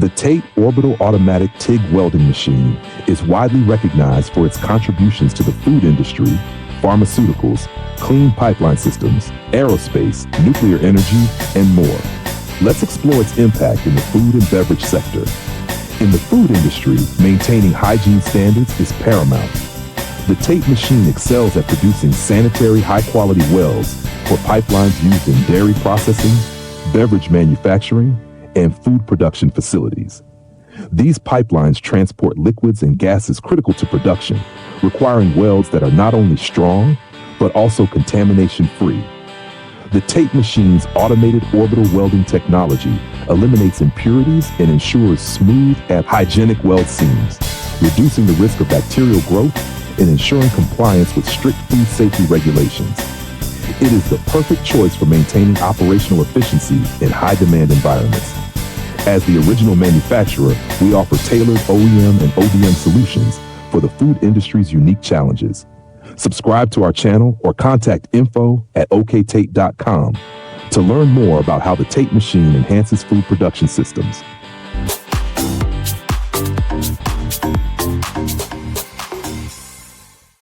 The TATE Orbital Automatic TIG Welding Machine is widely recognized for its contributions to the food industry, pharmaceuticals, clean pipeline systems, aerospace, nuclear energy, and more. Let's explore its impact in the food and beverage sector. In the food industry, maintaining hygiene standards is paramount. The TATE machine excels at producing sanitary, high-quality welds for pipelines used in dairy processing, beverage manufacturing, and food production facilities. These pipelines transport liquids and gases critical to production, requiring welds that are not only strong, but also contamination-free. The TATE machine's automated orbital welding technology eliminates impurities and ensures smooth and hygienic weld seams, reducing the risk of bacterial growth and ensuring compliance with strict food safety regulations. It is the perfect choice for maintaining operational efficiency in high-demand environments. As the original manufacturer, we offer tailored OEM and ODM solutions for the food industry's unique challenges. Subscribe to our channel or contact info@oktate.com to learn more about how the TATE machine enhances food production systems.